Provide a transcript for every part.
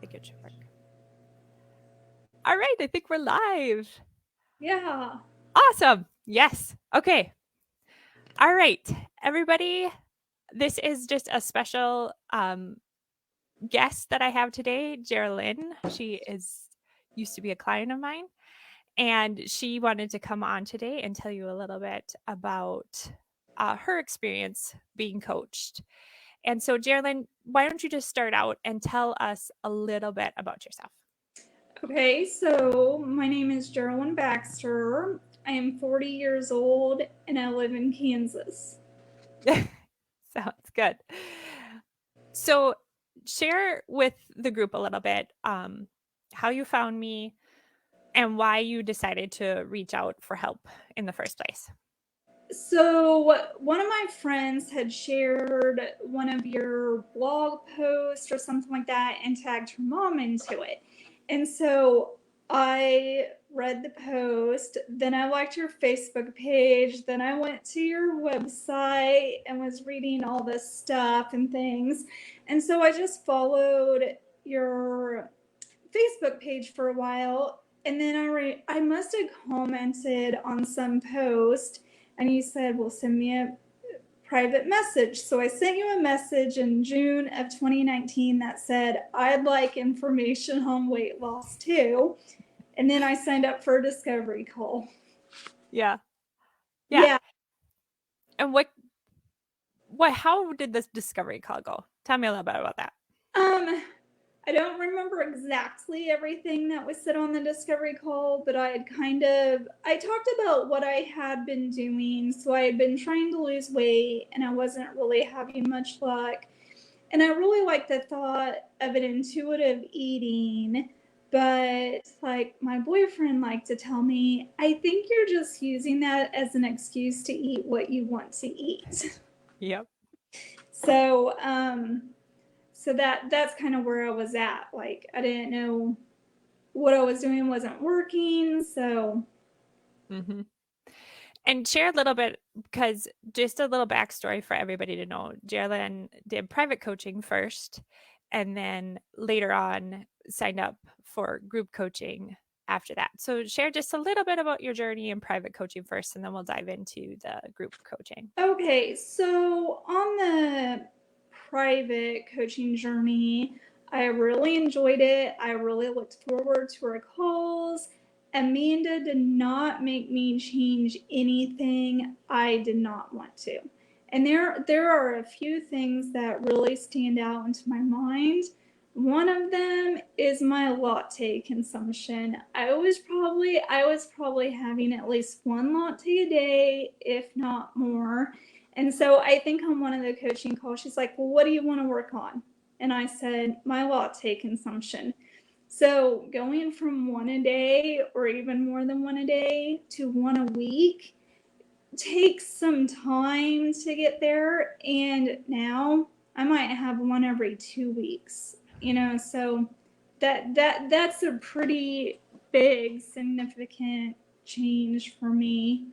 think it should work. All right, I think we're live. Yeah. Awesome. Yes. Okay. All right, everybody. This is just a special guest that I have today, Geralynn. She is used to be a client of mine, and she wanted to come on today and tell you a little bit about her experience being coached. And so, Geralynn, why don't you just start out and tell us a little bit about yourself? Okay, so my name is Geralynn Baxter. I am 40 years old and I live in Kansas. Sounds good. So, share with the group a little bit how you found me and why you decided to reach out for help in the first place. So, one of my friends had shared one of your blog posts or something like that and tagged her mom into it. And so I read the post, then I liked your Facebook page, then I went to your website and was reading all this stuff and things. And so I just followed your Facebook page for a while, and then I must have commented on some post, and you said, "Well, send me a private message." So I sent you a message in June of 2019 that said, "I'd like information on weight loss too," and then I signed up for a discovery call. Yeah. Yeah. Yeah. And what how did this discovery call go? Tell me a little bit about that. Um, I don't remember exactly everything that was said on the discovery call, but I talked about what I had been doing. So I had been trying to lose weight and I wasn't really having much luck. And I really like the thought of an intuitive eating, but like my boyfriend liked to tell me, "I think you're just using that as an excuse to eat what you want to eat." Yep. So, so that's kind of where I was at. Like I didn't know what I was doing wasn't working. So Mm-hmm. And share a little bit, because just a little backstory for everybody to know. Geraldine did private coaching first, and then later on signed up for group coaching after that. So share just a little bit about your journey in private coaching first, and then we'll dive into the group coaching. okay, so on the private coaching journey, I really enjoyed it. I really looked forward to our calls. Amanda did not make me change anything I did not want to. And there are a few things that really stand out into my mind. One of them is my latte consumption. I was probably having at least one latte a day, if not more. And so I think on one of the coaching calls, she's like, "Well, what do you want to work on?" And I said, "My latte consumption." So going from one a day or even more than one a day to one a week takes some time to get there. And now I might have one every 2 weeks, so that's a pretty big, significant change for me.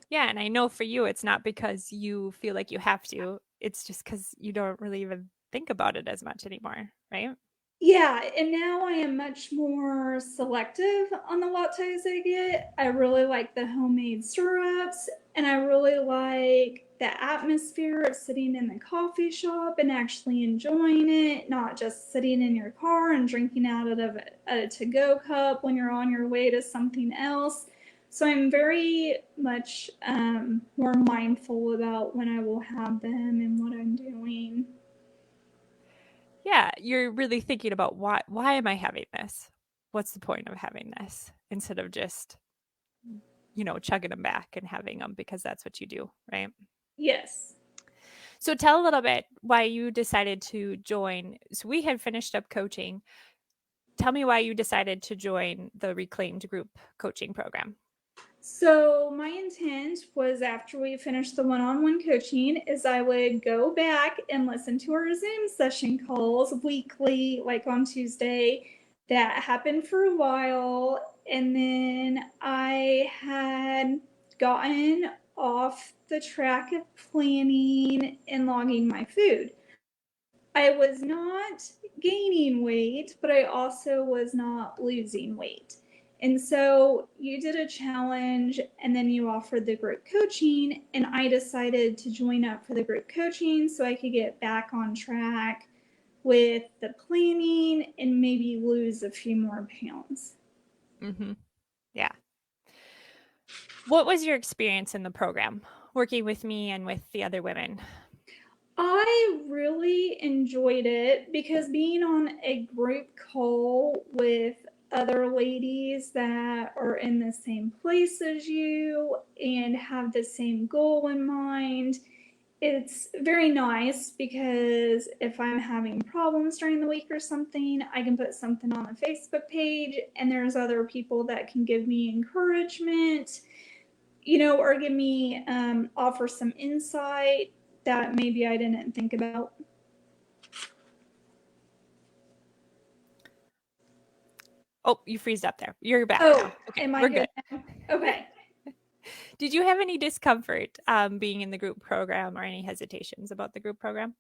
Yeah, and I know for you, it's not because you feel like you have to. It's just because you don't really even think about it as much anymore, right? Yeah, and now I am much more selective on the lattes I get. I really like the homemade syrups, and I really like the atmosphere of sitting in the coffee shop and actually enjoying it, not just sitting in your car and drinking out of a to go cup when you're on your way to something else. So I'm very much more mindful about when I will have them and what I'm doing. Yeah, you're really thinking about why am I having this? What's the point of having this? Instead of just, chugging them back and having them because that's what you do, right? Yes. So tell a little bit why you decided to join. So we had finished up coaching. Tell me why you decided to join the Reclaimed group coaching program. So my intent was after we finished the one-on-one coaching is I would go back and listen to our Zoom session calls weekly, like on Tuesday. That happened for a while. And then I had gotten off the track of planning and logging my food. I was not gaining weight, but I also was not losing weight. And so you did a challenge and then you offered the group coaching, and I decided to join up for the group coaching so I could get back on track with the planning and maybe lose a few more pounds. Mm-hmm. Yeah. What was your experience in the program, working with me and with the other women? I really enjoyed it because being on a group call with other ladies that are in the same place as you and have the same goal in mind, it's very nice because if I'm having problems during the week or something, I can put something on the Facebook page and there's other people that can give me encouragement, or give me offer some insight that maybe I didn't think about. Oh, you freezed up there. You're back Oh, now. Okay, am I we're good good. now? Okay. Did you have any discomfort being in the group program or any hesitations about the group program?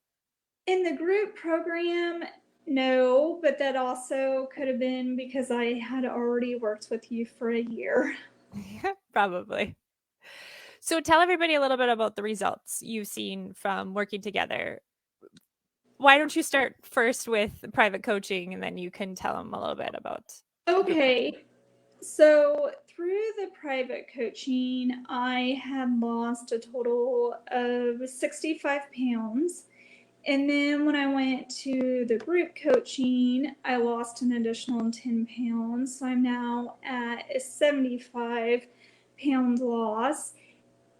In the group program, no, but that also could have been because I had already worked with you for a year. Probably. So tell everybody a little bit about the results you've seen from working together. Why don't you start first with private coaching and then you can tell them a little bit about group coaching. Okay. So, through the private coaching, I had lost a total of 65 pounds. And then when I went to the group coaching, I lost an additional 10 pounds. So I'm now at a 75-pound loss.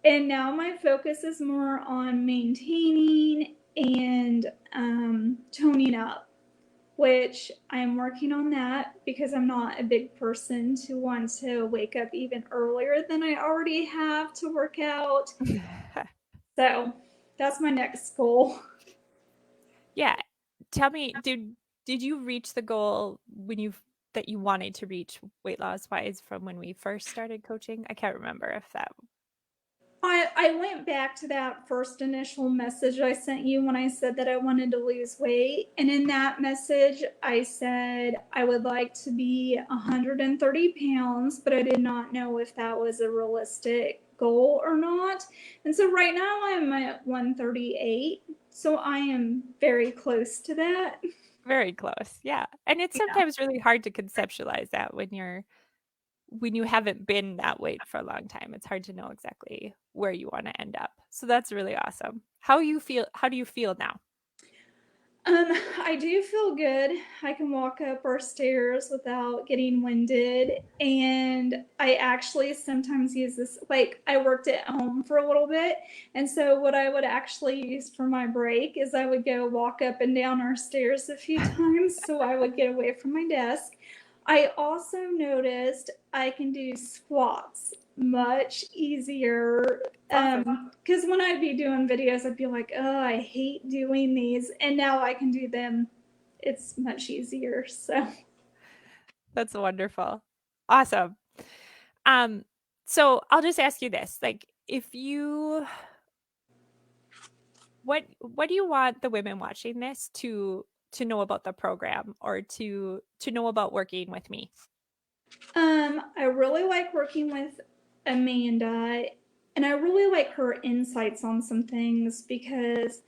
And now my focus is more on maintaining and toning up, which I'm working on that because I'm not a big person to want to wake up even earlier than I already have to work out. So that's my next goal. Yeah. Tell me, did you reach the goal when you that you wanted to reach weight loss wise from when we first started coaching? I can't remember if that. I went back to that first initial message I sent you when I said that I wanted to lose weight. And in that message, I said I would like to be 130 pounds, but I did not know if that was a realistic goal or not. And so right now I'm at 138. So I am very close to that. Very close. Yeah. And it's Yeah. sometimes really hard to conceptualize that when you haven't been that weight for a long time. It's hard to know exactly where you want to end up. So that's really awesome. How do you feel now? I do feel good. I can walk up our stairs without getting winded. And I actually sometimes use this, like, I worked at home for a little bit. And so, what I would actually use for my break is I would go walk up and down our stairs a few times so I would get away from my desk. I also noticed I can do squats much easier. Awesome. Because when I'd be doing videos, I'd be like, oh, I hate doing these. And now I can do them. It's much easier. So, That's wonderful. Awesome. Um, so I'll just ask you this. Like if you what do you want the women watching this to know about the program or to know about working with me? I really like working with Amanda, and I really like her insights on some things because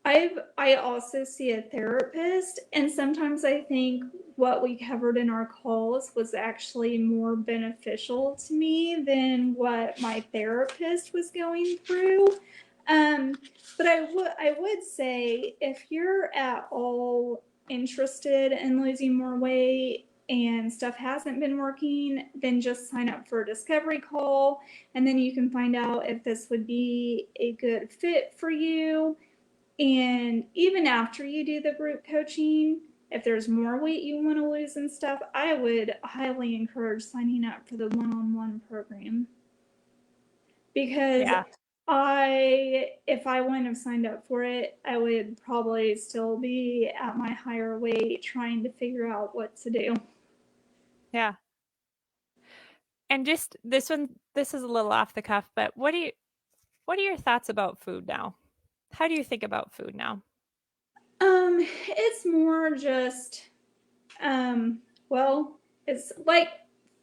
I also see a therapist, and sometimes I think what we covered in our calls was actually more beneficial to me than what my therapist was going through. Um, but I would say if you're at all interested in losing more weight and stuff hasn't been working, then just sign up for a discovery call, and then you can find out if this would be a good fit for you. And even after you do the group coaching, if there's more weight you want to lose and stuff, I would highly encourage signing up for the one-on-one program because Yeah. if I wouldn't have signed up for it, I would probably still be at my higher weight trying to figure out what to do. Yeah. And just this is a little off the cuff, but what are your thoughts about food now? How do you think about food now? It's more just, um, well, it's like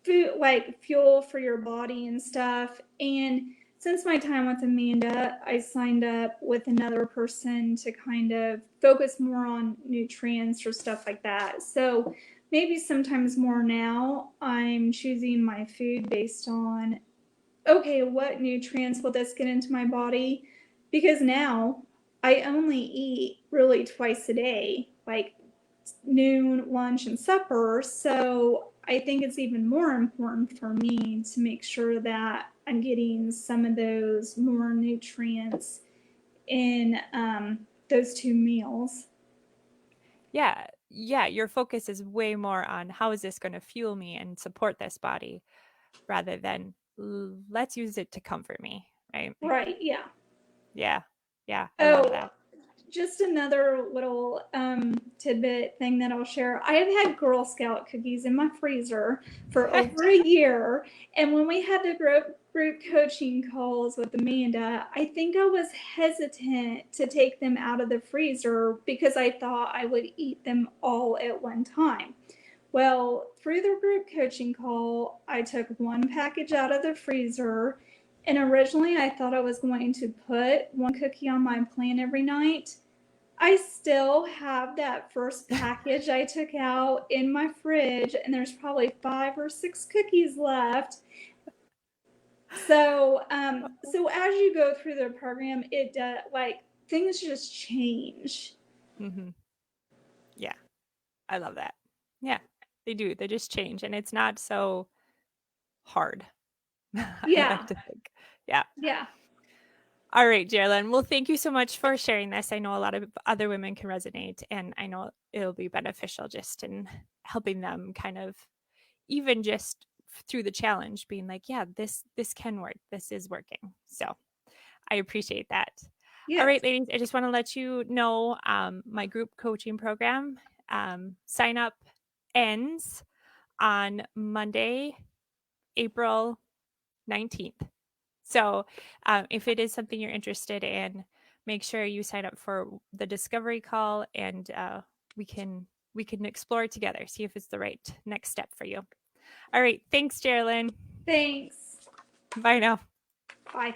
food, like fuel for your body and stuff. And since my time with Amanda, I signed up with another person to kind of focus more on nutrients or stuff like that. So maybe sometimes more now, I'm choosing my food based on, okay, what nutrients will this get into my body? Because now I only eat really twice a day, like noon, lunch, and supper. So I think it's even more important for me to make sure that I'm getting some of those more nutrients in those two meals. Yeah. Yeah. Your focus is way more on how is this going to fuel me and support this body rather than let's use it to comfort me. Right. Right, yeah. Yeah. Yeah. I love Oh, that. just another little tidbit thing that I'll share. I have had Girl Scout cookies in my freezer for over a year. And when we had the group coaching calls with Amanda, I think I was hesitant to take them out of the freezer because I thought I would eat them all at one time. Well, through the group coaching call, I took one package out of the freezer. And originally, I thought I was going to put one cookie on my plan every night. I still have that first package I took out in my fridge, and there's probably 5 or 6 cookies left. So as you go through the program, it like things just change. Hmm. Yeah. I love that. Yeah. They do. They just change and it's not so hard. I Yeah, like to think. Yeah. yeah, All right, Geralynn. Well, thank you so much for sharing this. I know a lot of other women can resonate, and I know it'll be beneficial just in helping them kind of even just through the challenge, being like, yeah, this can work. This is working. So I appreciate that. All yes. right, ladies, I just want to let you know my group coaching program sign up ends on Monday, April 19th. So, if it is something you're interested in, make sure you sign up for the discovery call, and we can explore together, see if it's the right next step for you. All right, thanks, Geralynn. Thanks. Bye now. Bye.